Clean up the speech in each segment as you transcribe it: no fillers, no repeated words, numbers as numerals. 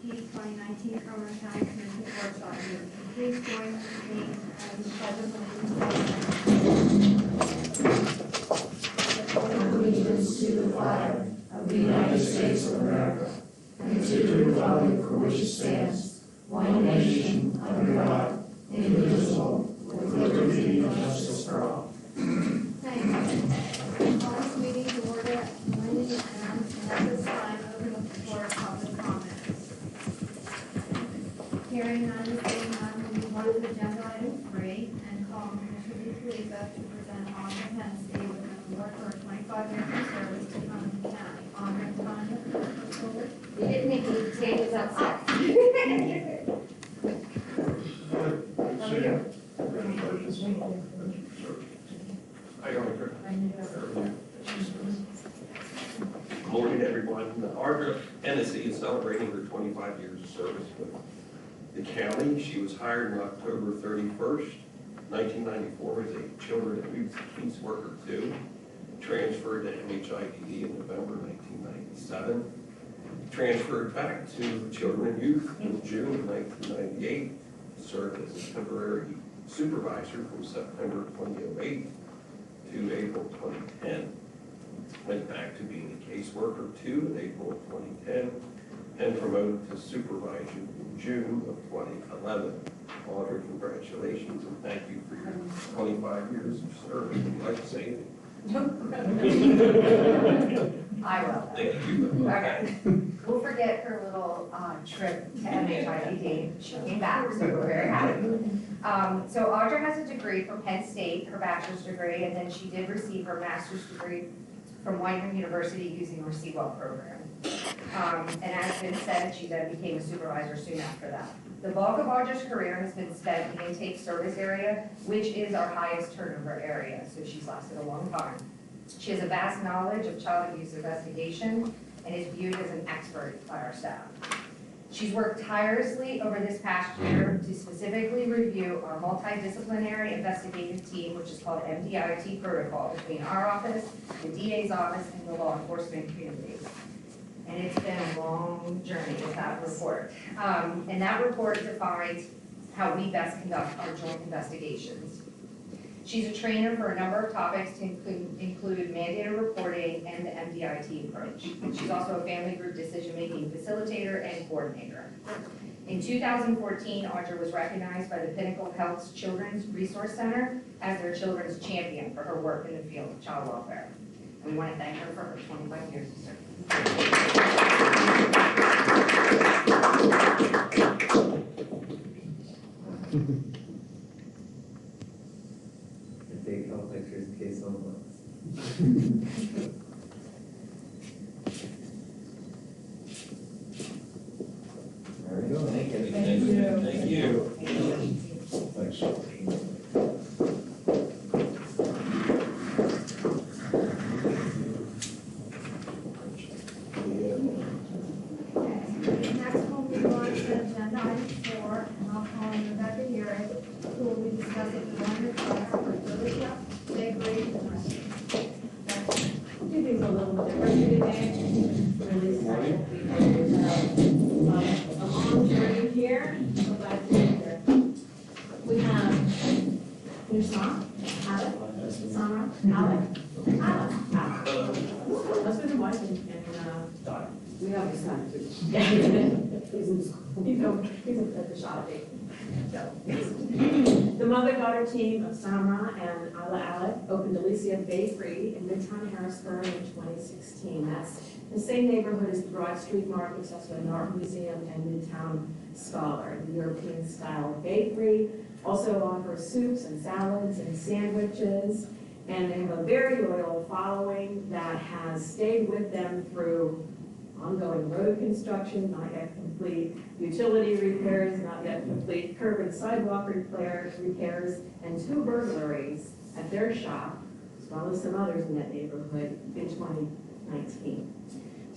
2019 Cumberland County Commission Workshop meeting. Please join me as the pledge of allegiance to the flag of the United States of America and to the republic for which it stands, one nation, under God, indivisible, with liberty and justice for all. Thank you. Call this meeting to order at 9 a.m. and at this time open the floor for public comments. Hearing none, seeing none, we'll move on to agenda item 3 and call on Commissioner DeFelipe to present Audra Hennessy with an award for 25 years of service to Cumberland County. Audra, time. You didn't make me take this outside. Morning, everyone. Audra Hennessy is celebrating her 25 years of service with the county. She was hired on October 31st, 1994 as a Children and Youth Caseworker 2, transferred to MHIDD in November 1997, transferred back to Children and Youth in June of 1998, served as a temporary supervisor from September 2008 to April 2010. Went back to being a caseworker 2 in April of 2010 and promoted to supervisor in June of 2011. Audra, congratulations and thank you for your 25 years of service. Would you like to say anything? I will. Thank you. Okay. We'll forget her little trip to MHIDD. She came back, so we're very happy. So Audra has a degree from Penn State, her bachelor's degree, and then she did receive her master's degree from Whiteman University using her Seawell program. And as been said, she then became a supervisor soon after that. The bulk of Audra's career has been spent in the intake service area, which is our highest turnover area, so she's lasted a long time. She has a vast knowledge of child abuse investigation and is viewed as an expert by our staff. She's worked tirelessly over this past year to specifically review our multidisciplinary investigative team, which is called MDIT protocol, between our office, the DA's office, and the law enforcement community. And it's been a long journey with that report. And that report defines how we best conduct our joint investigations. She's a trainer for a number of topics to include mandated reporting and the MDIT approach. She's also a family group decision-making facilitator and coordinator. In 2014, Audra was recognized by the Pinnacle Health's Children's Resource Center as their children's champion for her work in the field of child welfare. And we want to thank her for her 25 years of service. Take all pictures in case someone wants. There we go. Thank you. Thank you. Thank you. Thanks. Next, we'll move on to agenda item 4, and I'll call on Rebecca here, who will be discussing the one request for Delicious Bakery and Restaurant. Do things a little bit differently today. Really special because there's a long journey here. So glad to be here. We have Nusma, Alec, Samra, Alec, Alec. Husband and wife and daughter. We have a son too. Yeah. He's at the shop. So, the mother-daughter team of Samra and Alec opened Alicia Bakery in Midtown Harrisburg in 2016. That's the same neighborhood as the Broad Street Market, also an art museum, and Midtown Scholar. The European-style bakery also offers soups and salads and sandwiches, and they have a very loyal following that has stayed with them through ongoing road construction, not yet complete, utility repairs, not yet complete, curb and sidewalk repairs, and 2 burglaries at their shop, as well as some others in that neighborhood in 2019.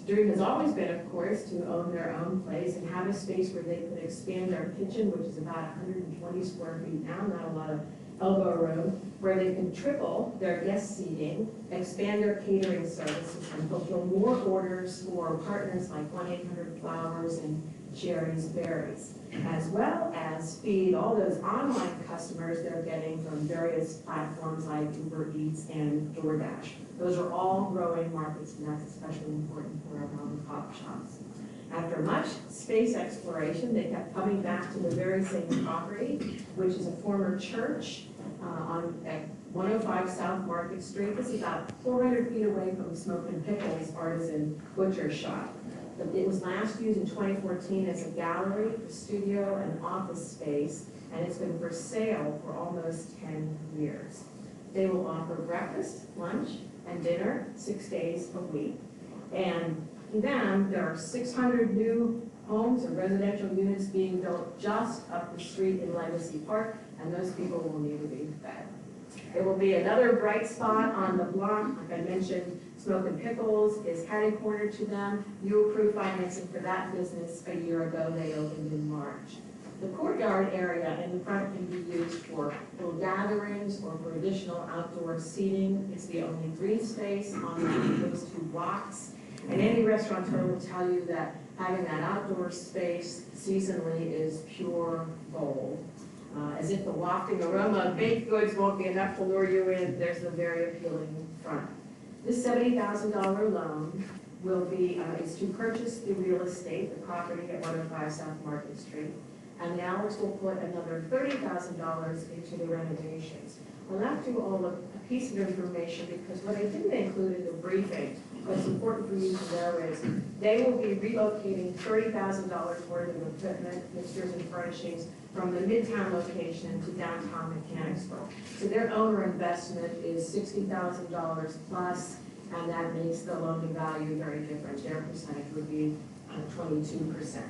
The dream has always been, of course, to own their own place and have a space where they could expand our kitchen, which is about 120 square feet now, not a lot of Elbow Road, where they can triple their guest seating, expand their catering services, and fulfill more orders for partners like 1-800-Flowers and Sherry's Berries, as well as feed all those online customers they're getting from various platforms like Uber Eats and DoorDash. Those are all growing markets, and that's especially important for our mom and pop shops. After much space exploration, they kept coming back to the very same property, which is a former church at 105 South Market Street. This is about 400 feet away from Smoke and Pickles Artisan Butcher Shop. It was last used in 2014 as a gallery, a studio, and office space, and it's been for sale for almost 10 years. They will offer breakfast, lunch, and dinner 6 days a week. And to them, there are 600 new homes and residential units being built just up the street in Legacy Park, and those people will need to be fed. There will be another bright spot on the block. Like I mentioned, Smoke and Pickles is catty-cornered to them. You approved financing for that business a year ago. They opened in March. The courtyard area in the front can be used for little gatherings or for additional outdoor seating. It's the only green space on those 2 blocks. And any restaurateur will tell you that having that outdoor space seasonally is pure gold. As if the wafting aroma of baked goods won't be enough to lure you in, there's a very appealing front. This $70,000 loan will be, is to purchase the real estate, the property at 105 South Market Street, and Alex will put another $30,000 into the renovations. I'll have to all a piece of information because what I didn't include in the briefing, what's important for you to know is they will be relocating $30,000 worth of equipment, fixtures, and furnishings from the Midtown location to downtown Mechanicsburg. So their owner investment is $60,000 plus, and that makes the loan to value very different. Their percentage would be 22%.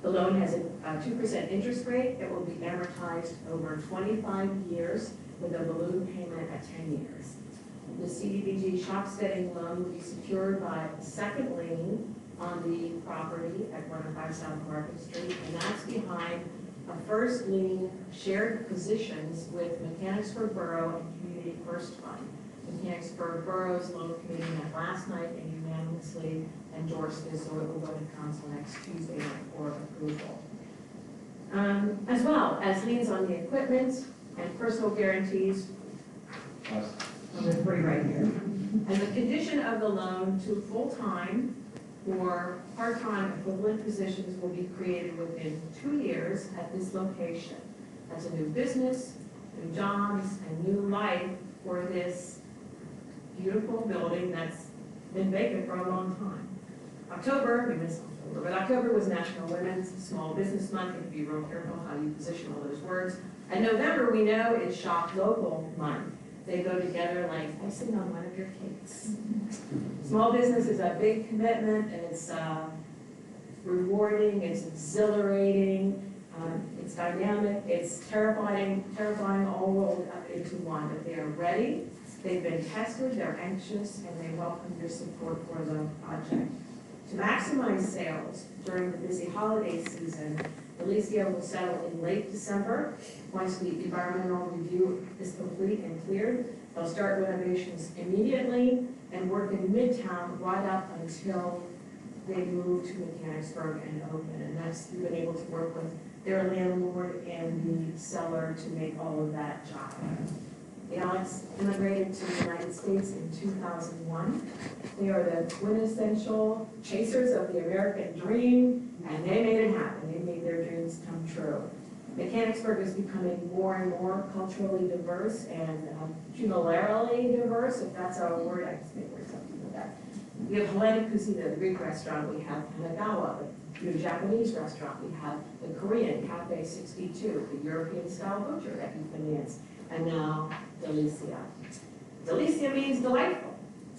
The loan has a 2% interest rate that will be amortized over 25 years with a balloon payment at 10 years. The CDBG shop steading loan will be secured by a second lien on the property at 105 South Market Street, and that's behind a first lien shared positions with Mechanicsburg Borough and Community First Fund. Mechanicsburg Borough's loan committee met last night and unanimously endorsed this, so it will go to council next Tuesday for approval. As well as liens on the equipment and personal guarantees. There's 3 right here. And the condition of the loan to full-time or part-time equivalent positions will be created within 2 years at this location. That's a new business, new jobs, and new life for this beautiful building that's been vacant for a long time. October, we missed October, but October was National Women's Small Business Month. You have to be real careful how you position all those words. And November, we know, is Shop Local Month. They go together like icing on one of your cakes. Small business is a big commitment, and it's rewarding, it's exhilarating, it's dynamic, it's terrifying all rolled up into one. But they are ready, they've been tested, they're anxious, and they welcome your support for the project. To maximize sales during the busy holiday season, Alicia will settle in late December. Once the environmental review is complete and cleared, they'll start renovations immediately and work in Midtown right up until they move to Mechanicsburg and open. And that's, we've been able to work with their landlord and the seller to make all of that job. The Alex immigrated to the United States in 2001. They are the quintessential chasers of the American dream, and they made it happen. They made their dreams come true. Mechanicsburg is becoming more and more culturally diverse and culinarily diverse, if that's a word. I just made words something like that. We have Hellenic Cuisine, the Greek restaurant. We have Hanagawa, the Japanese restaurant. We have the Korean Cafe 62, the European style butcher that you finance, and now Delicia. Delicia means delightful,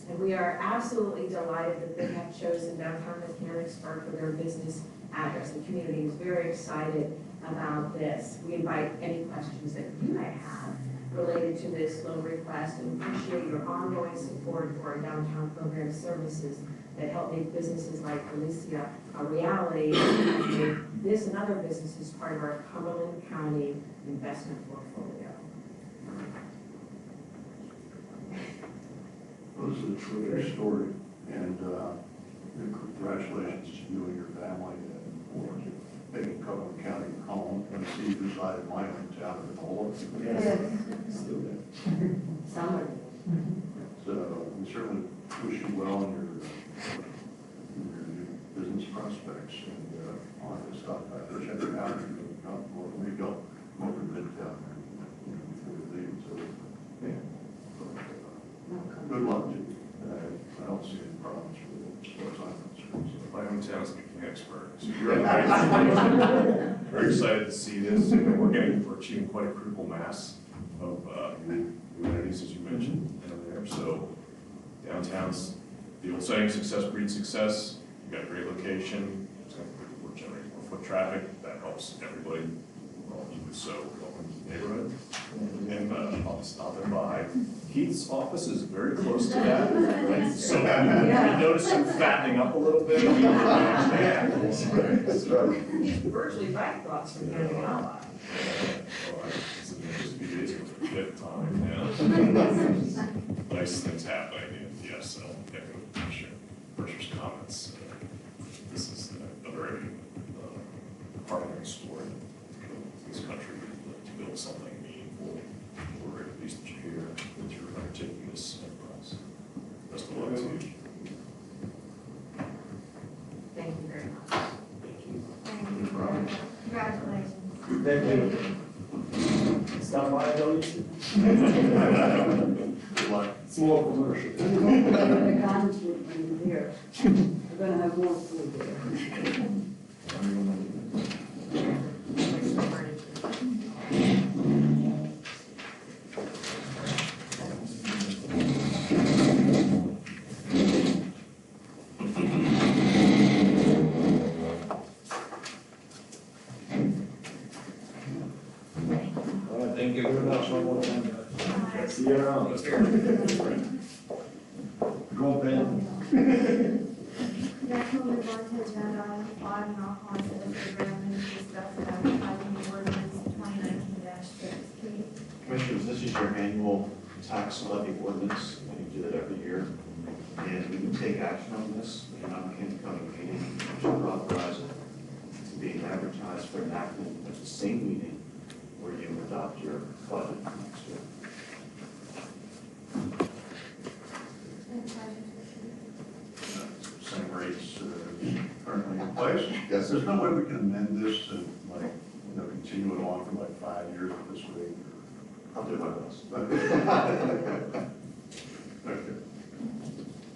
and we are absolutely delighted that they have chosen downtown Mechanicsburg for their business address. The community is very excited about this. We invite any questions that you may have related to this loan request and appreciate your ongoing support for our downtown program services that help make businesses like Delicia a reality and make this and other businesses part of our Cumberland County investment portfolio. was a terrific story, and congratulations to you and your family for making Cumberland County home. And Steve resided in my hometown in Nola. Yes. Still there. Summer. So we certainly wish you well in your new business prospects, and I'll have to stop by and check it out. We don't over Midtown before we leave, so Yeah. good luck to you. I don't see any problems with it as far as I'm concerned. My hometown is speaking expert. So you're right. Very excited to see this. We're achieving quite a critical mass of new amenities, as you mentioned, there. So downtown's the old saying, success breeds success. You've got a great location. We're generating more foot traffic. That helps everybody. Well, you so welcome to the neighborhood. And I'll stop and by. Keith's office is very close to that. Right? So we noticed him fattening up a little bit. Yeah. That's right. Virtually right across from here. It's a few days ago, for fifth time now. Nice things happening, and yes, I'll echo Commissioner's comments. This is a very heartening story in this country to build something meaningful. We're very pleased that you're here, that you're undertaking this enterprise. Best of luck to you. Thank you very much. Thank you. Thank you. Congratulations. Thank you. Stop by, don't you? Good luck. Small commercial. The gardens will be here. We're gonna have more food there. All right, thank you very much one more time. See you around. Go, Ben. Next, we'll move on to agenda item 5, and I'll call it the agreement to discuss the advertising ordinance 2019-6. Keith? Commissioners, this is your annual tax levy ordinance, and you do that every year. And we can take action on this in an upcoming meeting, which will authorize it to be advertised for enactment at the same meeting where you adopt your budget for next year. Any questions for Keith? Same rates currently in place. Yes, There's no way we can amend this and continue it on for like 5 years at this rate. I'll do my best. Okay.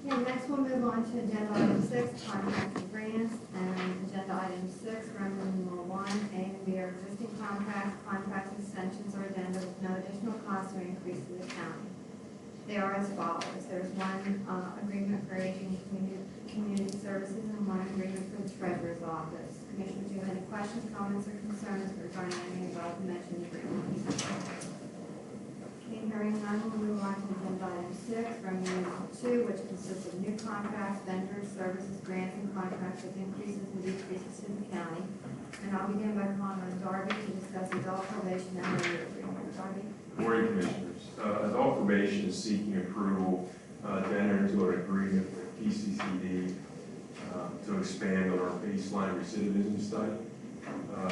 Yeah, next we'll move on to agenda item 6, contracts and grants, and agenda item 6, Roman numeral 1, A and B are existing contracts, extensions, or addenda with no additional cost or increase to the county. They are as follows. There's one agreement for aging community services and one agreement for the treasurer's office. Commissioners, do you have any questions, comments, or concerns regarding any of the mentioned agreements? Hearing none, we'll move on to agenda item 6, Roman numeral 2, which consists of new contracts, vendors, services, grants, and contracts with increases and decreases to the county. And I'll begin by calling on Darby to discuss adult probation and labor agreement. Darby? Good morning, Commissioners. Adult Probation is seeking approval to enter into an agreement with PCCD to expand on our baseline recidivism study.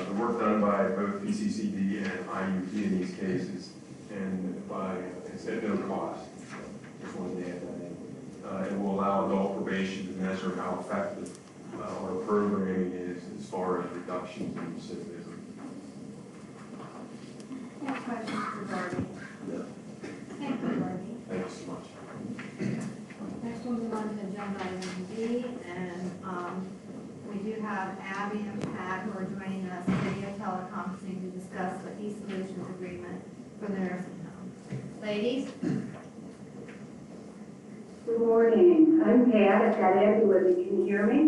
The work done by both PCCD and IUP in these cases, and it's at no cost. Just wanted to add that in. It will allow adult probation to measure how effective our programming is as far as reductions in recidivism. Any questions for Darby? No. Thank you, Darby. Thank you so much. Next we'll move on to agenda item B, and we do have Abby and Pat who are joining us video teleconferencing to discuss the e-solutions agreement for the nursing home. Ladies? Good morning. I'm Pat. I've got Abby with me. Can you hear me?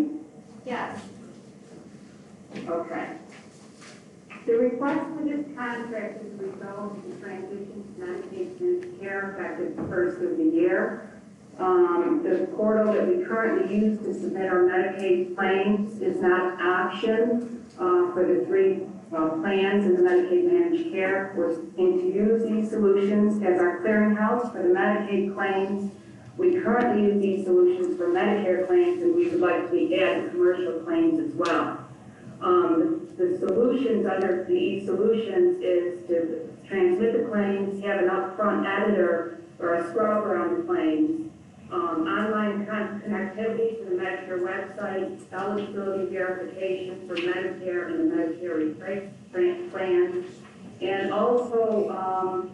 Yes. Okay. The request for this contract is a result of the transition to Medicaid care effective the first of the year. The portal that we currently use to submit our Medicaid claims is not an option for the 3 plans in the Medicaid managed care. We're looking to use these solutions as our clearinghouse for the Medicaid claims We currently use e-solutions for Medicare claims, and we would like to add commercial claims as well. The solutions under the e-solutions is to transmit the claims, have an upfront editor or a scrubber on the claims, online connectivity to the Medicare website, eligibility verification for Medicare and the Medicare plan, and also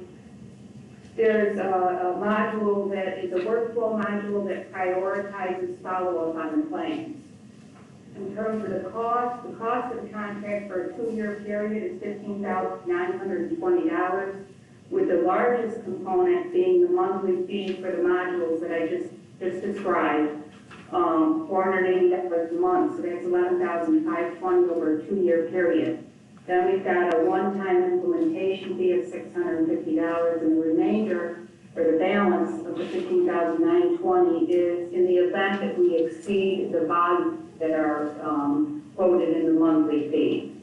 there's a module that is a workflow module that prioritizes follow-up on the claims. In terms of the cost of the contract for a 2-year period is $15,920, with the largest component being the monthly fee for the modules that I just described, $480 a month, so that's $11,520 over a 2-year period. Then we've got a one-time implementation fee of $650, and the remainder, or the balance of the $15,920 is in the event that we exceed the volume that are quoted in the monthly fee.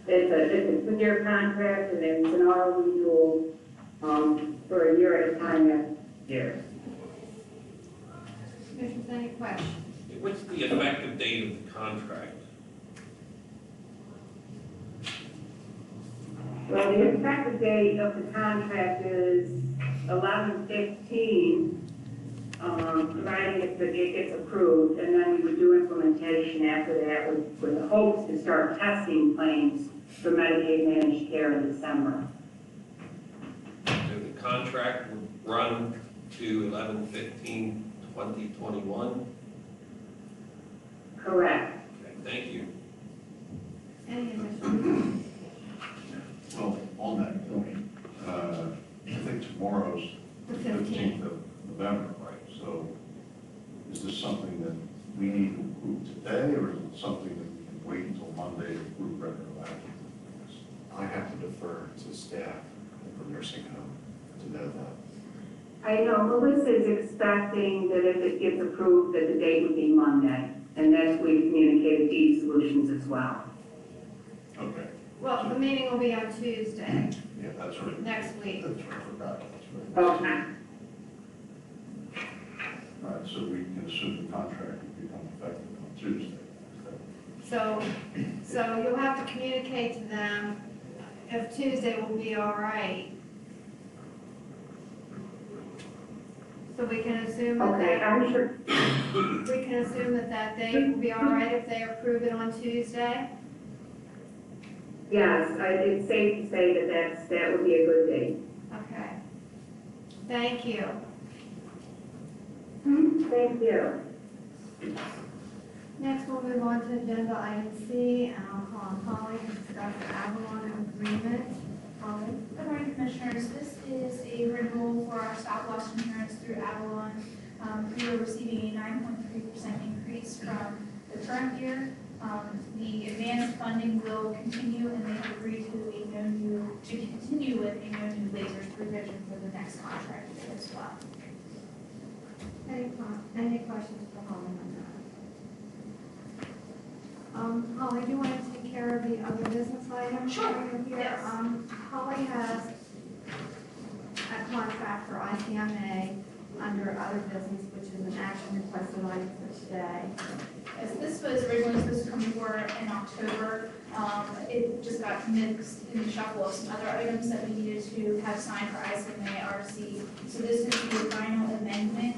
It's a 2-year contract, and it's an auto renewal for a year at a time every year. Commissioners, any questions? What's the effective date of the contract? Well, the effective date of the contract is 11/15, providing it gets approved, and then we would do implementation after that with the hopes to start testing claims for Medicaid managed care in December. So the contract would run to 11/15/2021? Correct. Okay, thank you. Any additional? Well, on that point, I think tomorrow's The the 15th. 15th of November, right? So is this something that we need to approve today, or is it something that we can wait until Monday to approve retroactively? I have to defer to staff for nursing home to know that. I know Melissa is expecting that if it gets approved, that the date would be Monday, and that's we communicated to E-Solutions as well. Okay. Well, the meeting will be on Tuesday, Yeah, that's right. next week. That's right, I forgot. That's right. Okay. All right, so we can assume the contract will become effective on Tuesday. So you'll have to communicate to them if Tuesday will be all right. So we can assume that Okay, I'm sure. we can assume that date will be all right if they approve it on Tuesday? Yes, it's safe to say that would be a good date. Okay. Thank you. Thank you. Next, we'll move on to agenda item C, and I'll call on Holly to discuss the Avalon agreement. Holly? Good morning, Commissioners. This is a renewal for our stop loss insurance through Avalon. We are receiving a 9.3% increase from the current year. The advanced funding will continue, and they have agreed to continue with a no new lasers provision for the next contract year as well. Any questions for Holly on that? Holly, do you want to take care of the other business items? Sure. Here? Yes. Holly has a contract for ICMA under other business, which is an action requested item for today. Yes, this was originally supposed to come before in October. It just got mixed in the shuffle of some other items that we needed to have signed for ICMA RC. So this is the final amendment.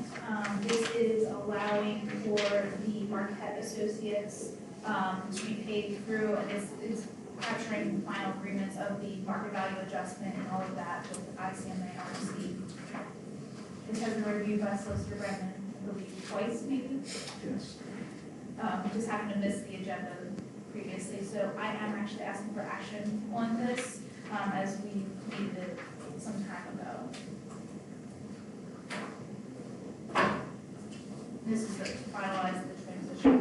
This is allowing for the Marquette Associates to be paid through, and it's capturing the final agreements of the market value adjustment and all of that with ICMA RC. This has been reviewed by Solicitor Brennan, I believe, twice maybe. Yes. Just happened to miss the agenda previously, so I am actually asking for action on this, as we needed it some time ago. This is to finalize the transition.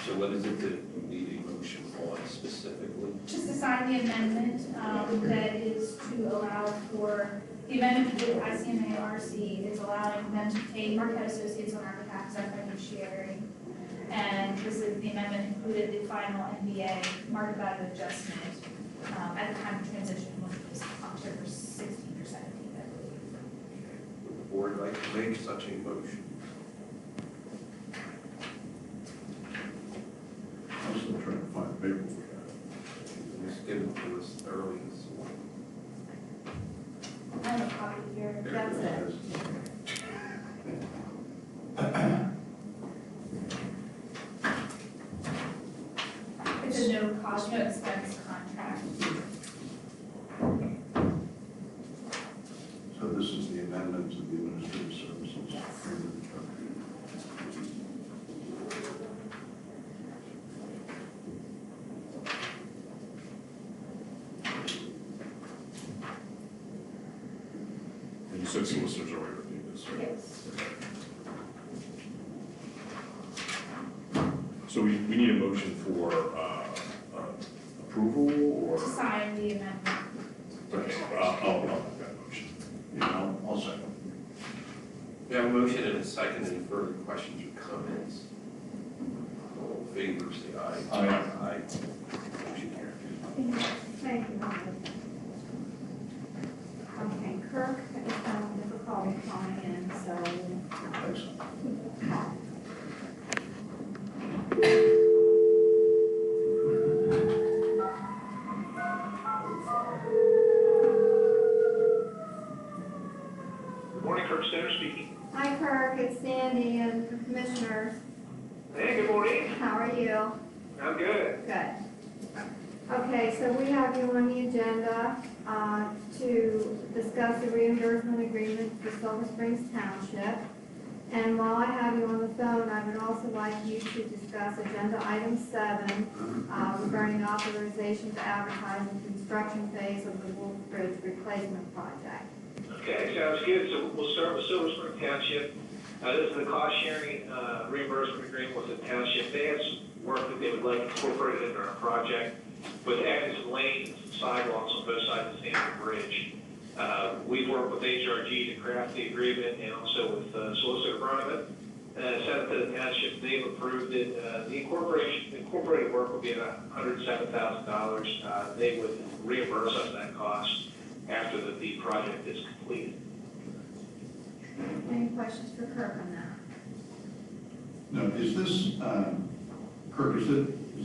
So what is it that you need a motion on specifically? Just to sign the amendment that is to allow for the amendment with ICMA RC is allowing them to pay Marquette Associates on our behalf as our fiduciary. And this is the amendment included the final NBA market value adjustment at the time of transition, which was October 16th or 17th, I believe. Would the board like to make such a motion? I'm still trying to find the paper we got. Just give it to us early this morning. I have a copy here. That's it. It's a no cost, no expense contract. So this is the amendment to the administrative services. Yes. And you said solicitors already reviewed this, right? Yes. So we need a motion for approval or? To sign the amendment. Okay, I'll make that motion. Yeah, I'll second. We have a motion and a second. Any further questions or comments? All in favor, say aye. Aye. Aye. Motion carries. Thank you. Okay, Kirk is having difficulty calling in, so. Thanks. Good morning, Kirk Stoner speaking. Hi Kirk, it's Sandy and the commissioners. Hey, good morning. How are you? I'm good. Good. Okay, so we have you on the agenda to discuss the reimbursement agreement for Silver Springs Township. And while I have you on the phone, I would also like you to discuss agenda item 7 regarding authorization to advertise the construction phase of the Wolf Bridge replacement project. Okay, sounds good. So we'll start with Silver Spring Township. This is the cost sharing reimbursement agreement with the township. They have some work that they would like incorporated into our project with adding some lanes and some sidewalks on both sides of the Stanford Bridge. We've worked with HRG to craft the agreement and also with Solicitor Bronman. Sent it to the township. They've approved it. The incorporated work will be at $107,000. They would reimburse us that cost after the project is completed. Any questions for Kirk on that? Now, is this, Kirk, is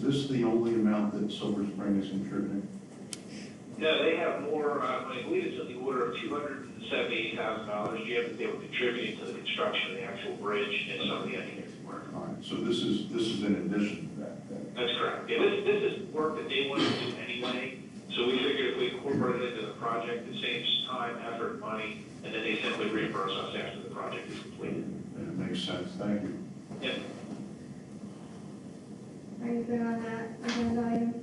this the only amount that Silver Spring is contributing? No, they have more, I believe it's in the order of $278,000, Jim, that they were contributing to the construction of the actual bridge and some of the engineering work. All right, so this is in addition to that, then? That's correct. Yeah, this is work that they wanted to do anyway, so we figured if we incorporate it into the project, it saves time, effort, money, and then they simply reimburse us after the project is completed. That makes sense, thank you. Yeah. Are you good on that agenda item?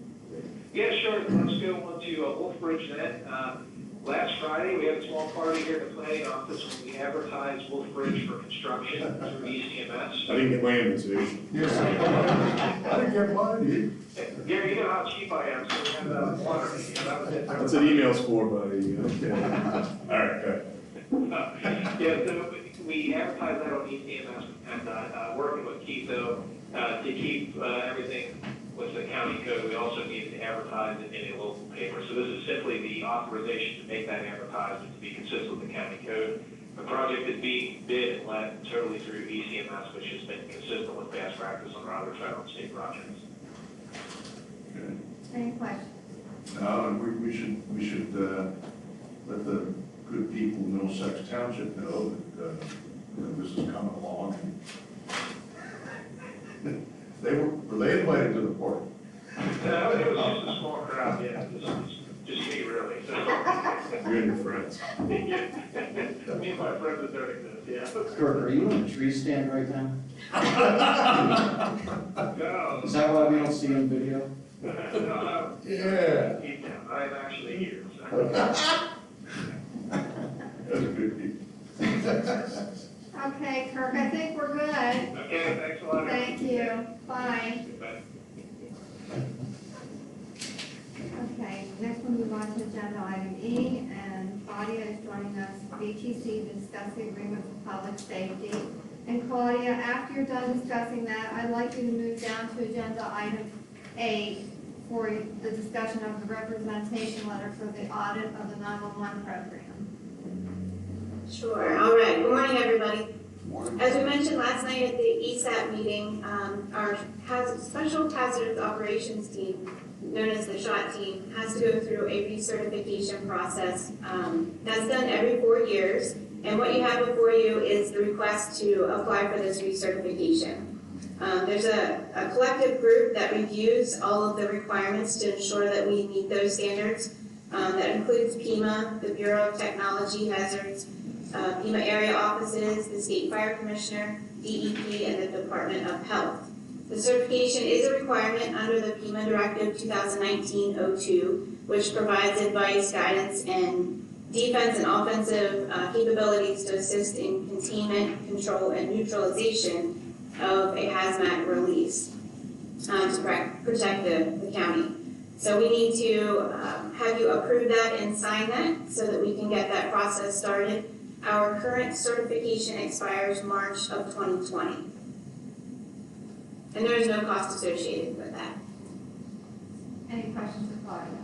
Yeah, sure. Let's go on to Wolf Bridge then. Last Friday, we had a small party here at the planning office when we advertised Wolf Bridge for construction through ECMS. I didn't get my invitation. Yes. I didn't get mine. Gary, you know how cheap I am, so we had water. That was it. That's what email's for, buddy. All right, good. Yeah, so we advertised that on ECMS and working with Keith, though, to keep everything with the county code, we also needed to advertise it in a local paper. So this is simply the authorization to make that advertisement to be consistent with the county code. The project is being bid and led totally through ECMS, which has been consistent with past practice on our other federal and state projects. Good. Any questions? No, we should let the good people of Middlesex Township know that this is coming along. Were they invited to the party? No, it was just a small crowd, yeah, just me really. You and your friends. Me and my friends that don't exist, yeah. Kirk, are you in a tree stand right now? No. Is that why we don't see you on video? No, Yeah. I'm actually here. That's a good people. Okay, Kirk, I think we're good. Okay, thanks a lot. Thank you. Bye. Bye. Okay, next we'll move on to agenda item E, and Claudia is joining us, BTC, to discuss the agreement for public safety. And Claudia, after you're done discussing that, I'd like you to move down to agenda item 8 for the discussion of the representation letter for the audit of the 911 program. Sure, all right, good morning, everybody. As we mentioned last night at the ESAP meeting, our Special Hazardous Operations team, known as the SHOT team, has to go through a recertification process that's done every 4 years. And what you have before you is the request to apply for this recertification. There's a collective group that reviews all of the requirements to ensure that we meet those standards. That includes PEMA, the Bureau of Technology Hazards, PEMA area offices, the State Fire Commissioner, DEP, and the Department of Health. The certification is a requirement under the PEMA Directive 2019-02, which provides advice, guidance, and defense and offensive capabilities to assist in containment, control, and neutralization of a hazmat release to protect the county. So we need to have you approve that and sign that so that we can get that process started. Our current certification expires March of 2020. And there is no cost associated with that. Any questions for Claudia on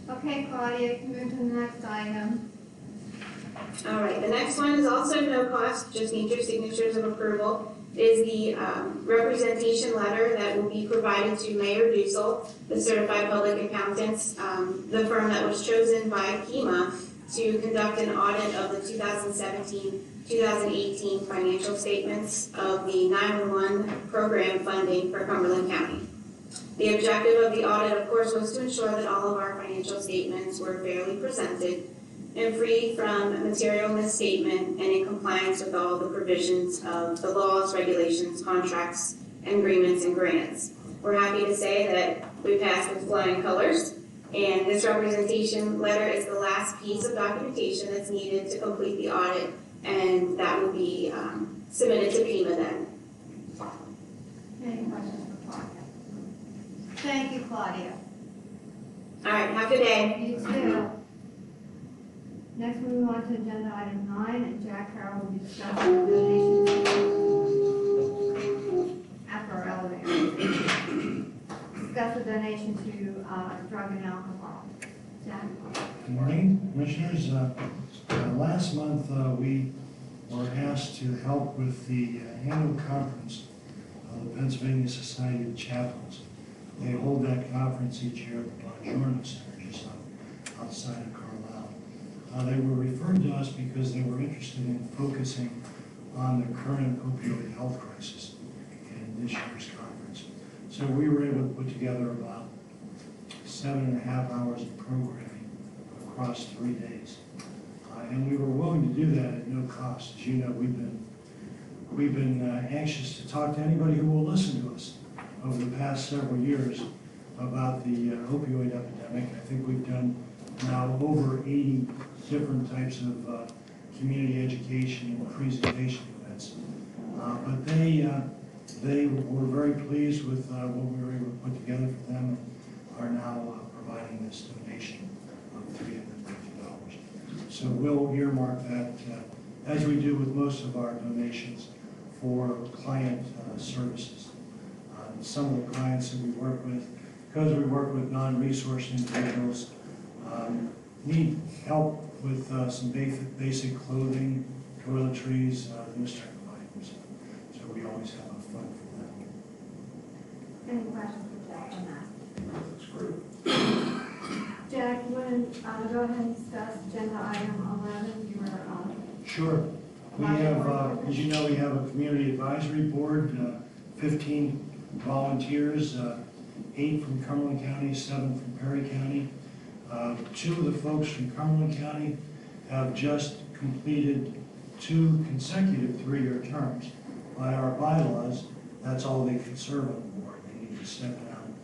that? Okay, Claudia, can move to the next item. All right, the next one is also no cost, just need your signatures of approval, is the representation letter that will be provided to Mayor Dussel, the Certified Public Accountants, the firm that was chosen by PEMA to conduct an audit of the 2017-2018 financial statements of the 911 program funding for Cumberland County. The objective of the audit, of course, was to ensure that all of our financial statements were fairly presented and free from material misstatement and in compliance with all the provisions of the laws, regulations, contracts, agreements, and grants. We're happy to say that we passed with flying colors, and this representation letter is the last piece of documentation that's needed to complete the audit, and that will be submitted to PEMA then. Any questions for Claudia? Thank you, Claudia. All right, have a good day. You too. Next, we move on to agenda item 9, and Jack Carroll will be discussing the donation after our elevator. Discuss the donation to drug and alcohol. Jack? Good morning, Commissioners. Last month, we were asked to help with the annual conference of the Pennsylvania Society of Chaplains. They hold that conference each year at the Bongiorno Center, just outside of Carlisle. They were referred to us because they were interested in focusing on the current opioid health crisis in this year's conference. So we were able to put together about 7.5 hours of programming across 3 days. And we were willing to do that at no cost. As you know, we've been anxious to talk to anybody who will listen to us over the past several years about the opioid epidemic. I think we've done now over 80 different types of community education and presentation events. But they were very pleased with what we were able to put together for them and are now providing this donation of $350. So we'll earmark that, as we do with most of our donations, for client services. Some of the clients that we work with, because we work with non-resource individuals, need help with some basic clothing, toiletries, those type of items. So we always have a fund for that. Any questions for Jack on that? That's great. Jack, you want to go ahead and discuss agenda item 11? You were Sure. We have, as you know, we have a community advisory board, 15 volunteers, 8 from Cumberland County, 7 from Perry County. 2 of the folks from Cumberland County have just completed 2 consecutive 3-year terms. By our bylaws, that's all they can serve on the board. They need to step down.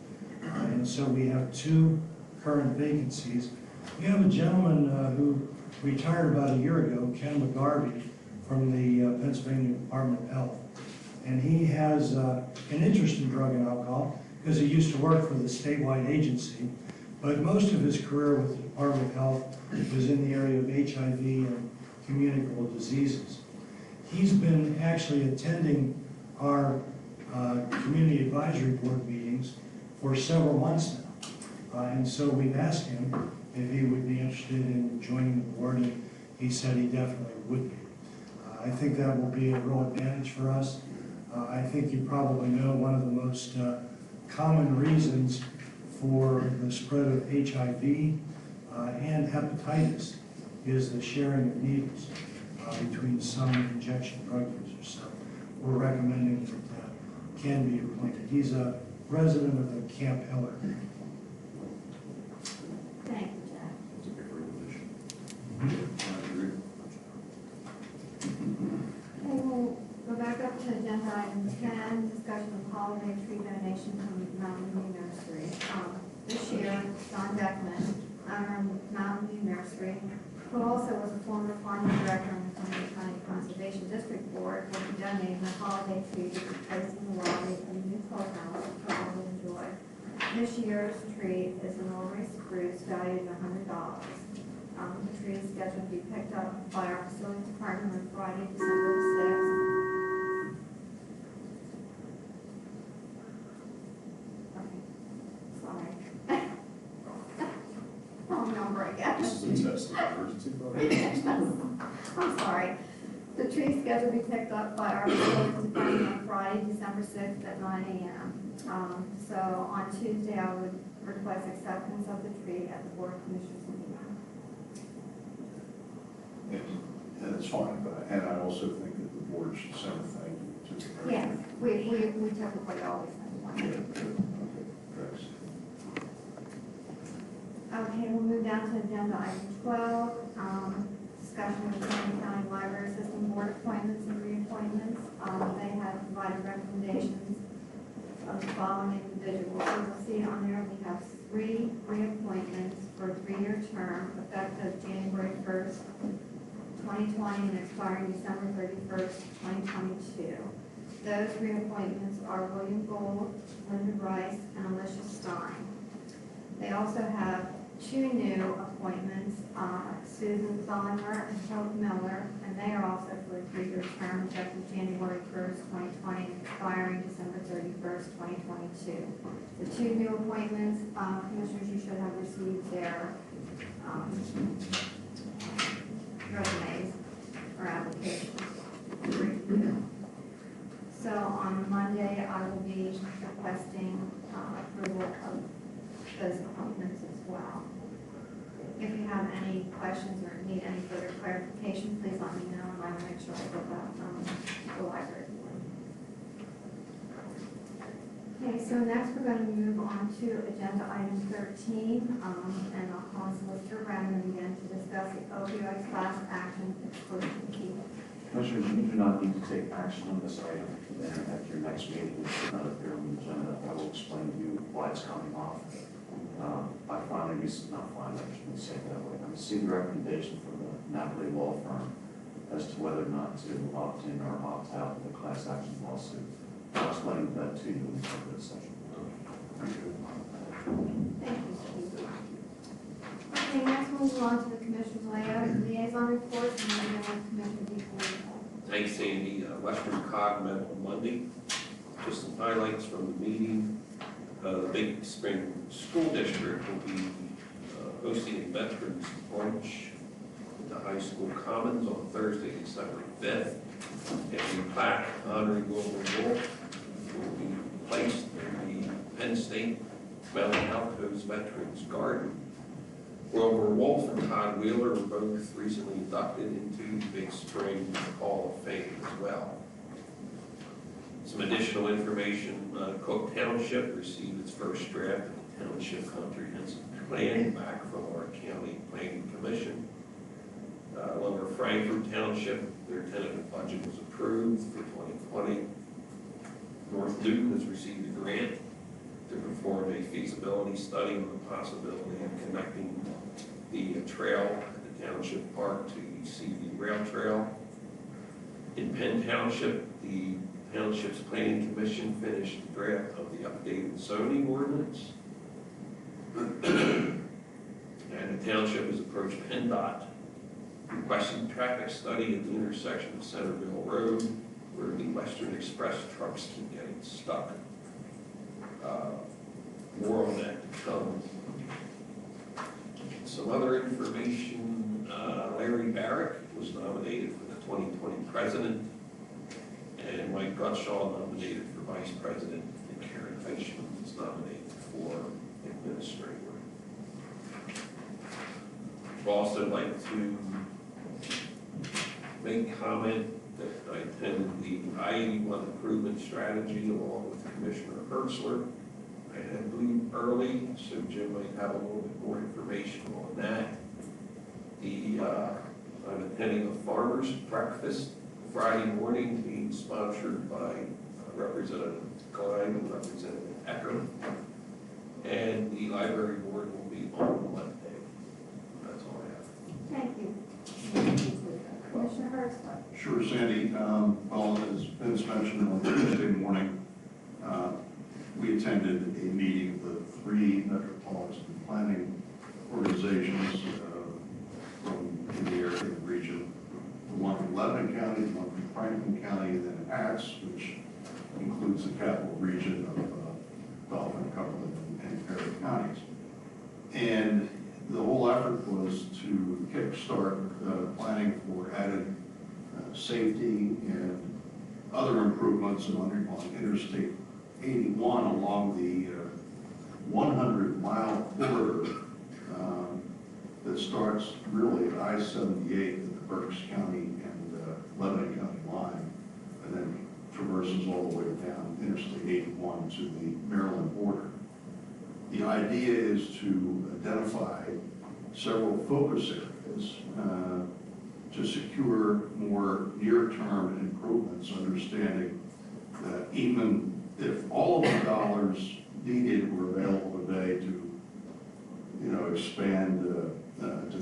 And so we have 2 current vacancies. We have a gentleman who retired about a year ago, Ken McGarvey, from the Pennsylvania Department of Health. And he has an interest in drug and alcohol because he used to work for the statewide agency. But most of his career with the Department of Health was in the area of HIV and communicable diseases. He's been actually attending our community advisory board meetings meetings for several months now. And so we've asked him if he would be interested in joining the board, and he said he definitely would be. I think that will be a real advantage for us. I think you probably know one of the most common reasons for the spread of HIV and hepatitis is the sharing of needles between some injection drug users. So we're recommending that Ken be appointed. He's a resident of the Camp Hill area. Thank you, Jack. It's a big revelation. Okay, we'll go back up to agenda item 10, discussion of holiday tree donation from Mountain View Nursery. This year, Don Beckman, owner of Mountain View Nursery, who also was a former farm director on the Cumberland County Conservation District Board, will be donating a holiday tree to be placed in the lobby of the new clubhouse for all to enjoy. This year's tree is an Norway spruce valued at $100. The tree is scheduled to be picked up by our facilities department on Friday, December 6th. Okay, sorry. Oh, number again. This is a test of emergency voting. I'm sorry. The tree is scheduled to be picked up by our facilities department on Friday, December 6th at 9 a.m. So on Tuesday, I would request acceptance of the tree at the Board of Commissioners meeting. Yes, and it's fine, but, and I also think that the board should send a thank you to the person. Yes, we typically always send one. Yeah, good. Okay, thanks. Okay, we'll move down to agenda item 12, discussion of the Cumberland County Library System Board appointments and reappointments. They have provided recommendations of the following individuals. So you'll see on there, we have 3 reappointments for a 3-year term effective January 1st, 2020 and expiring December 31st, 2022. Those reappointments are William Gold, Linda Rice, and Alicia Stein. They also have 2 new appointments, Susan Zollinger and Hope Miller, and they are also for a 3-year term effective January 1st, 2020 and expiring December 31st, 2022. The 2 new appointments, commissioners, you should have received their resumes or applications. So on Monday, I will be requesting approval of those appointments as well. If you have any questions or need any further clarification, please let me know, and I will make sure I get that from the library. Okay, so next we're going to move on to agenda item 13, and I'll call Solicitor Redmond again to discuss the opioid class action exclusion key. Commissioners, you do not need to take action on this item. Then at your next meeting, it should not appear on the agenda. I will explain to you why it's coming off. I finally received, not finally, I shouldn't say it that way. I received a recommendation from the Napoli law firm as to whether or not to opt in or opt out of the class action lawsuit. I'll explain that to you in the separate session. Thank you, Steve. Okay, next we'll move on to the Commissioner's liaison reports, and then we'll have Commissioner DeFilippo. Thanks, Sandy. Western COG met on Monday. Just some highlights from the meeting. The Big Spring School District will be hosting a Veterans Brunch at the high school commons on Thursday, December 5th. And the plaque honoring Wilbur Wolf will be placed in the Penn State Mount Alco's Veterans Garden. Wilbur Wolf and Todd Wheeler were both recently inducted into the Big Spring Hall of Fame as well. Some additional information, Cook Township received its first draft of the Township Comprehensive Plan back from our County Planning Commission. Lower Frankfort Township, their tentative budget was approved for 2020. North Newton has received a grant to perform a feasibility study on the possibility of connecting the trail at the Township Park to the CV Rail Trail. In Penn Township, the Township's Planning Commission finished the draft of the updated zoning ordinance. And the township has approached PennDOT, requesting traffic study at the intersection of Centerville Road, where the Western Express trucks keep getting stuck. more on that to come. Some other information, Larry Barrick was nominated for the 2020 president, and Mike Gutshaw nominated for vice president, and Karen Feischman was nominated for administrator. I'd also like to make comment that I attended the I-81 improvement strategy along with Commissioner Hertzler. I had to leave early, so Jim might have a little bit more information on that. I'm attending a farmer's breakfast Friday morning being sponsored by Representative Klein and Representative Ecker. And the library board will be on Monday. That's all I have. Thank you. Commissioner Hurst. Sure, Sandy. Well, as Vince mentioned on Tuesday morning, we attended a meeting of the 3 metropolitan planning organizations from the area and region. The one from Lebanon County, the one from Franklin County, and then ACTS, which includes the capital region of Dauphin, Cumberland, and Perry counties. And the whole effort was to kickstart planning for added safety and other improvements on Interstate 81 along the 100-mile corridor that starts really at I-78 at the Berks County and Lebanon County line, and then traverses all the way down Interstate 81 to the Maryland border. The idea is to identify several focus areas to secure more near-term improvements, understanding that even if all of the dollars needed were available today to, expand to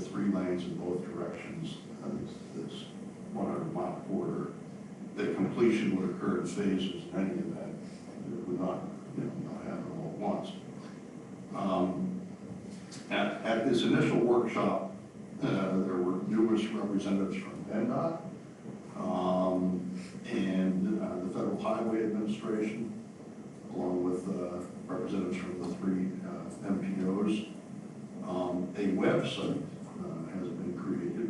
3 lanes in both directions, this 100-mile corridor, that completion would occur in phases in any event. It would not happen all at once. At this initial workshop, there were numerous representatives from PennDOT and the Federal Highway Administration, along with representatives from the 3 MPOs. A website has been created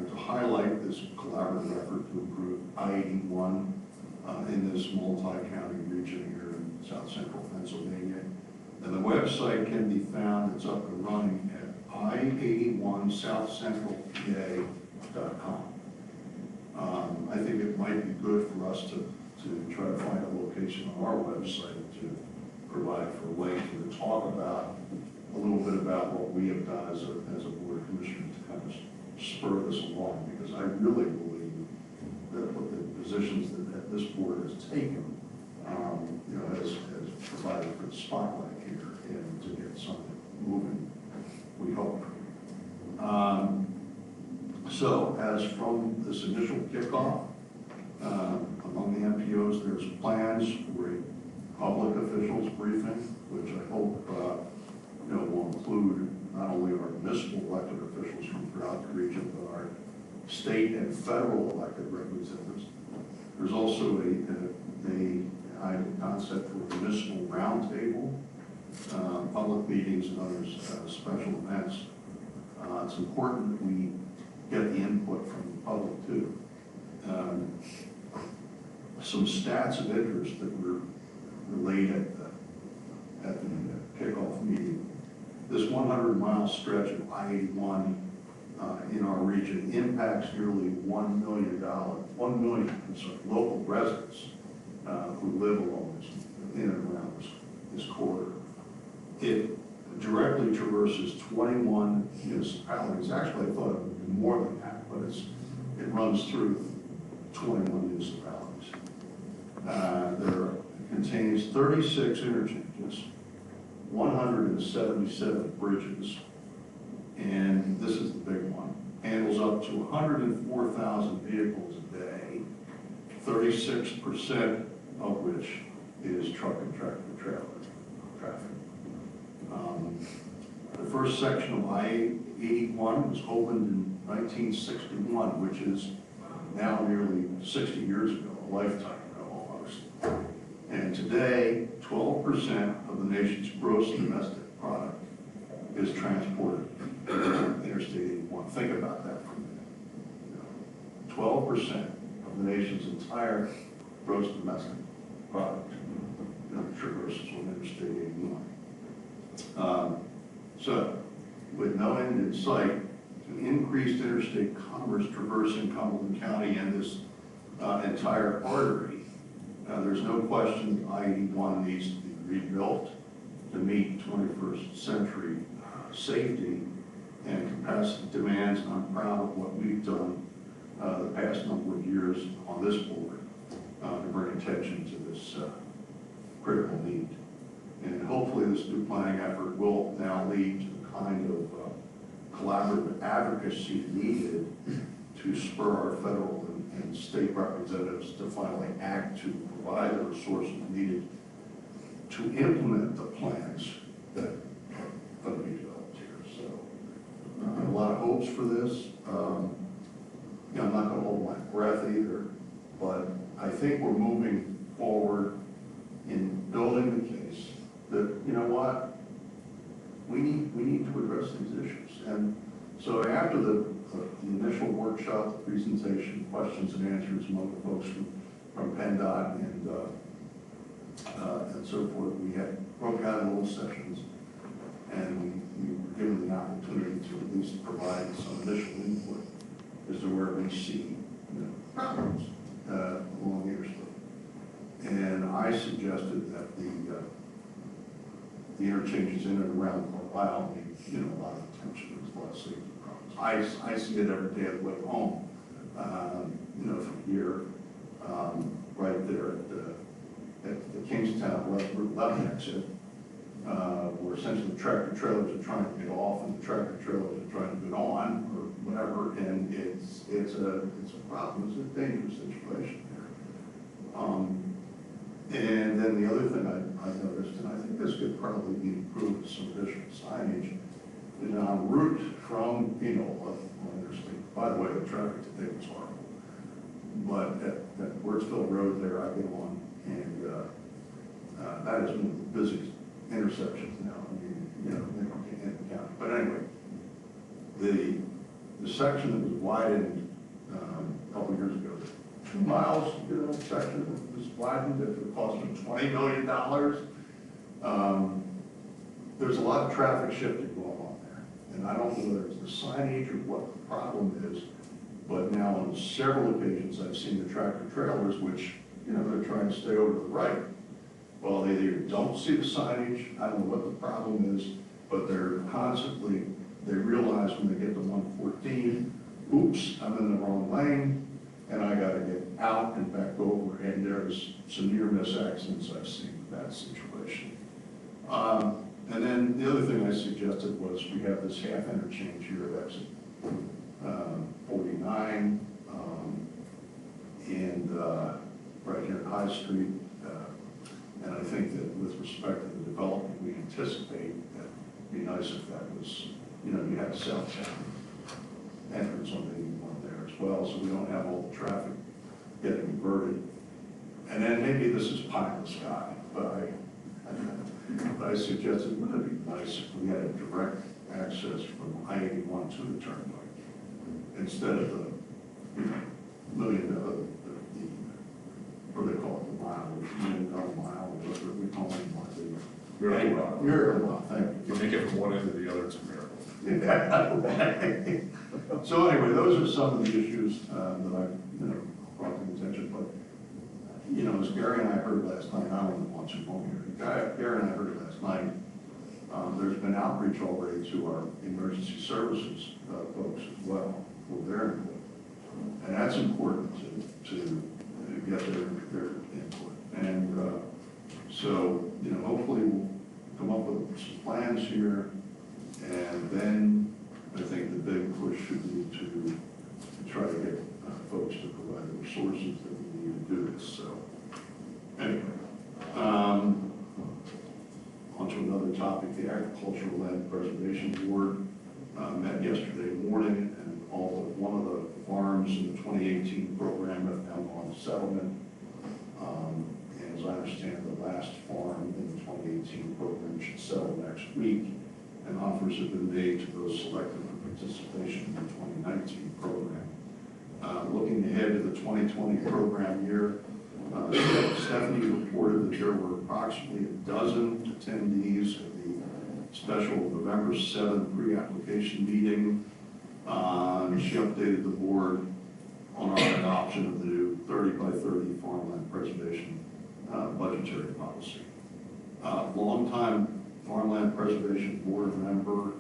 to highlight this collaborative effort to improve I-81 in this multi-county region here in south central Pennsylvania. And the website can be found, it's up and running at i81southcentralpa.com. I think it might be good for us to try to find a location on our website to provide for a link to talk about a little bit about what we have done as a board of commissioners to kind of spur this along, because I really believe that what the positions that this board has taken, has provided for the spotlight here and to get something moving, we hope. So as from this initial kickoff, among the MPOs, there's plans for a public officials briefing, which I hope will include not only our municipal elected officials from throughout the region, but our state and federal elected representatives. There's also a concept for a municipal roundtable, public meetings, and other special events. It's important that we get the input from the public too. Some stats of interest that were relayed at the kickoff meeting. This 100-mile stretch of I-81 in our region impacts nearly 1 million local residents who live along this, in and around this corridor. It directly traverses 21 municipalities. Actually, I thought it would be more than that, but it runs through 21 municipalities. There contains 36 interchanges, 177 bridges, and this is the big one, handles up to 104,000 vehicles a day, 36% of which is truck and tractor trailer traffic. The first section of I-81 was opened in 1961, which is now nearly 60 years ago, a lifetime ago almost. And to Today, 12% of the nation's gross domestic product is transported interstate 81. Think about that for a minute. 12% of the nation's entire gross domestic product traverses on interstate 81. So, with no end in sight, to increased interstate commerce traversing Cumberland County and this entire artery, there's no question I-81 needs to be rebuilt to meet 21st century safety and capacity demands. And I'm proud of what we've done the past number of years on this board to bring attention to this critical need. And hopefully this new planning effort will now lead to the kind of collaborative advocacy needed to spur our federal and state representatives to finally act to provide the resources needed to implement the plans that are going to be developed here. So a lot of hopes for this. I'm not going to hold my breath either, but I think we're moving forward in building the case that, you know what, we need to address these issues. And so after the initial workshop, the presentation, questions and answers among the folks from PennDOT and so forth, we had broke out in little sessions, and we were given the opportunity to at least provide some initial input as to where we see problems along the interstate. And I suggested that the interchanges in and around Carlisle need a lot of attention. There's a lot of safety problems. I see it every day on the way home, from here, right there at the Kingstown Route 11 exit, where essentially the tractor trailers are trying to get off and the tractor trailers are trying to get on, or whatever, and it's a problem. It's a dangerous situation there. And then the other thing I noticed, and I think this could probably be improved with some additional signage, is en route from on interstate. By the way, the traffic today was horrible. But at Wurtsville Road there, I get on, and that is one of the busiest intersections now. I mean, in the county. But anyway, the section that was widened a couple of years ago, 2 miles, section that was widened at the cost of $20 million. There's a lot of traffic shifting going on there. And I don't know whether it's the signage or what the problem is, but now on several occasions I've seen the tractor trailers, which, they're trying to stay over to the right. Well, they either don't see the signage, I don't know what the problem is, but they're constantly, they realize when they get to 114, oops, I'm in the wrong lane, and I gotta get out and back over, and there's some near-miss accidents I've seen in that situation. And then the other thing I suggested was we have this half interchange here at exit 49, and right here at High Street. And I think that with respect to the development we anticipate, that it'd be nice if that was, you had a southbound entrance on the 81 there as well, so we don't have all the traffic getting diverted. And then maybe this is pie in the sky, but I suggested, wouldn't it be nice if we had a direct access from I-81 to the turnpike instead of the what they call it, the mile, mile, whatever we call it. Miracle Mile, thank you. You make it from one end to the other, it's a miracle. So anyway, those are some of the issues that I brought to attention. But as Gary and I heard last night, I don't want you home here. Gary and I heard last night. There's been outreach already to our emergency services folks as well for their input, and that's important to get their input. And so hopefully we'll come up with some plans here, and then I think the big push should be to try to get folks to provide the resources that we need to do this. So anyway, on to another topic. The Agricultural Land Preservation Board met yesterday morning, and one of the farms in the 2018 program have now gone to settlement. And as I understand, the last farm in the 2018 program should settle next week, and offers have been made to those selected for participation in the 2019 program. Looking ahead to the 2020 program year, Stephanie reported that there were approximately a dozen attendees at the special November 7th pre-application meeting. She updated the board on our adoption of the new 30 by 30 farmland preservation budgetary policy. Longtime farmland preservation board member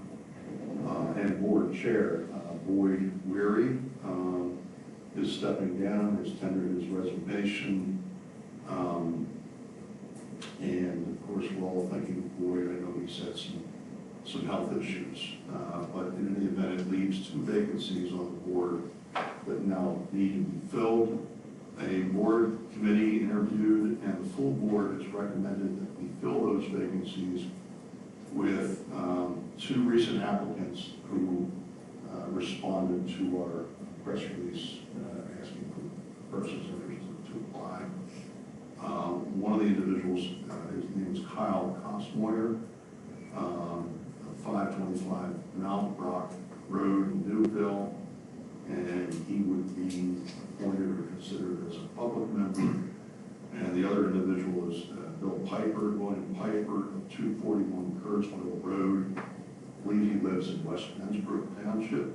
and board chair Boyd Weary is stepping down, has tendered his resignation. And of course, we're all thinking of Boyd. I know he's had some health issues. But in any event, it leaves 2 vacancies on the board that now need to be filled. A board committee interviewed, and the full board has recommended that we fill those vacancies with 2 recent applicants who responded to our press release asking for persons interested to apply. One of the individuals, his name is Kyle Costmoyer, 525 Mount Rock Road in Newville, and he would be appointed or considered as a public member. And the other individual is Bill Piper, William Piper, of 241 Kurzweil Road. I believe he lives in West Pennsbrook Township,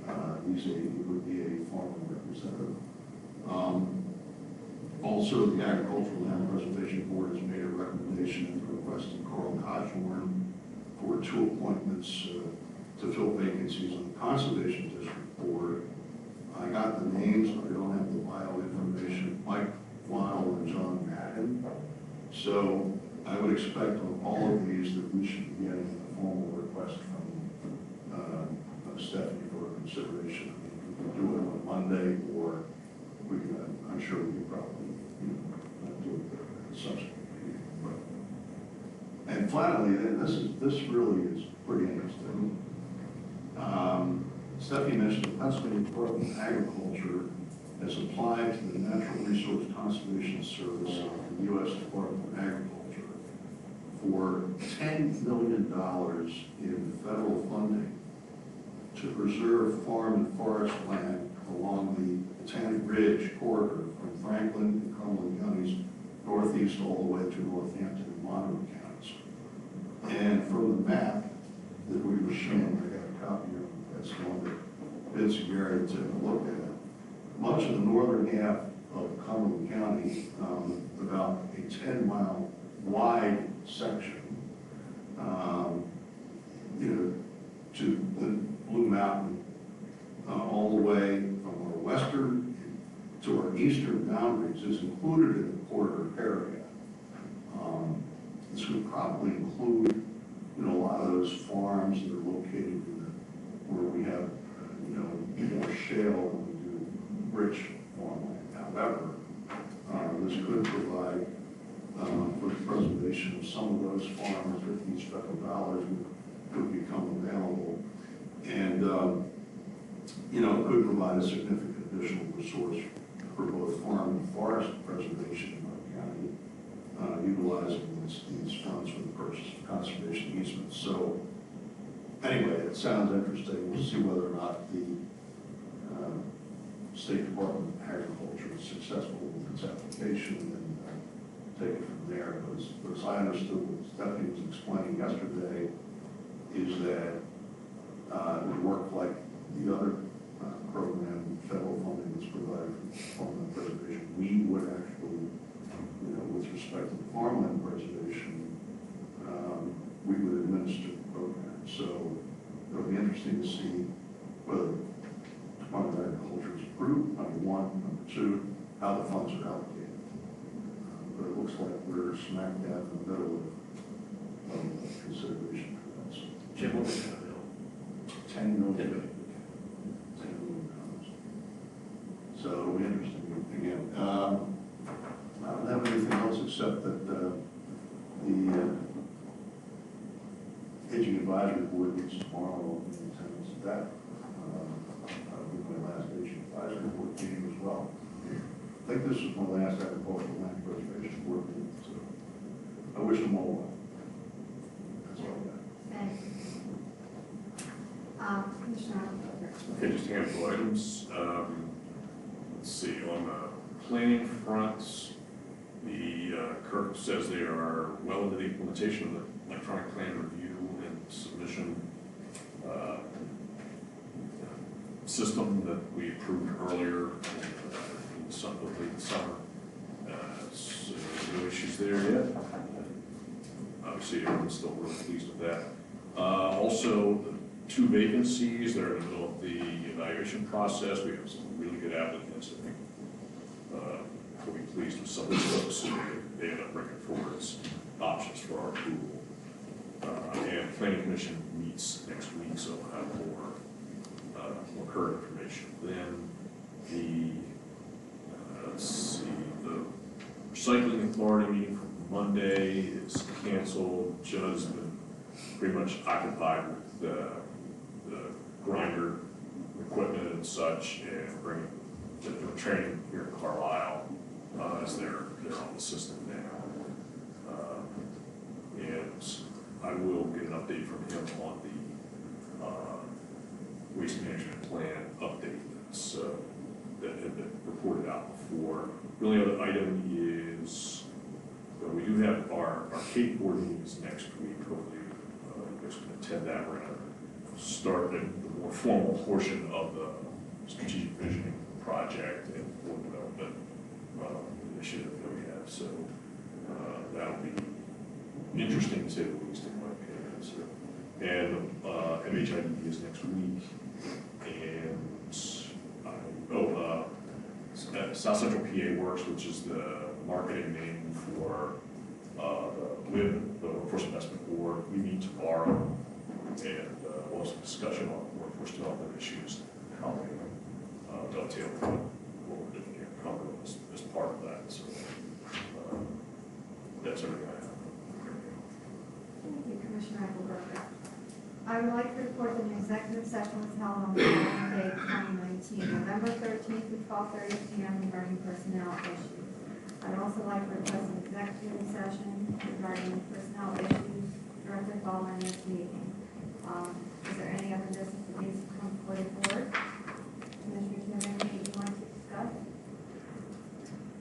and he would be a farmer representative. Also, the Agricultural Land Preservation Board has made a recommendation and requested Carl Cosborn for 2 appointments to fill vacancies on the Conservation District Board. I got the names, but I don't have the bio information. Mike Lyle and John Madden. So I would expect on all of these that we should be getting a formal request from Stephanie for consideration. I mean, we can do it on Monday, or we can, I'm sure we could probably do it at a subsequent meeting. And finally, this really is pretty interesting. Stephanie mentioned the Pennsylvania Department of Agriculture has applied to the Natural Resource Conservation Service of the U.S. Department of Agriculture for $10 million in federal funding to preserve farm and forest land along the Botanic Ridge corridor from Franklin and Cumberland counties northeast all the way to Northampton and Monroe counties. And from the map that we were shown, I got a copy of it, that's the one that Vince and Gary took a look at. Much of the northern half of Cumberland County, about a 10-mile wide section, to the Blue Mountain, all the way from our western to our eastern boundaries is included in the corridor area. This would probably include, a lot of those farms that are located where we have, more shale than we do rich farmland. However, this could provide for the preservation of some of those farmers if these federal dollars would become available. And, it could provide a significant additional resource for both farm and forest preservation in our county, utilizing these funds for the purchase of conservation easements. So anyway, it sounds interesting. We'll see whether or not the State Department of Agriculture is successful with its application, and take it from there. But as I understood what Stephanie was explaining yesterday, is that it would work like the other program, federal funding that's provided for farmland preservation. We would actually, with respect to the farmland preservation, we would administer the program. So it'll be interesting to see whether the Department of Agriculture is approved, number one. Number two, how the funds are allocated. But it looks like we're smack dab in the middle of consideration for that. So Jim, what was that bill? $10 million. So it'll be interesting again. I don't have anything else except that the Aging Advisory Board meets tomorrow in attendance of that. I'll be my last Aging Advisory Board meeting as well. think this is my last agricultural land preservation board meeting, so I wish them all well. That's all I got. Thank you. Commissioner Arnold. Okay, just a handful of items. Let's see, on the planning front, the Kirk says they are well into the implementation of the electronic plan review and submission system that we approved earlier in the summer, late summer. So no issues there yet. Obviously, everyone's still really pleased with that. Also, the 2 vacancies, they're in the middle of the evaluation process. We have some really good applicants. I think we'll be pleased with some of the folks they end up bringing forward as options for our approval. And Planning Commission meets next week, so we'll have more current information. Then the, let's see, the recycling authority meeting from Monday is canceled. Joe's been pretty much occupied with the grinder equipment and such, and bringing the training here in Carlisle as they're on the system now. And I will get an update from him on the waste management plan update that's, that had been reported out before. The only other item is we do have our Cape board meeting is next week. Hopefully, you guys can attend that. We're going to start the more formal portion of the strategic visioning project and board development initiative that we have. So that'll be interesting to say the least, in my opinion. So, and MHID is next week, and South Central PA Works, which is the marketing name for the WIB, the Workforce Investment Board. We meet tomorrow, and we'll have some discussion on workforce development issues, how they dovetail with what we're doing here in Cumberland as part of that. So that's everything I have. Thank you, Commissioner Eichelberger. I would like to report that an executive session was held on the following date, 2019, November 13th to 12:30 p.m. regarding personnel issues. I'd also like to request an executive session regarding personnel issues directly following this meeting. Is there any other business that needs to come before the board? Commissioners, do you have anything you want to discuss?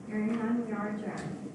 Hearing none, we are adjourned.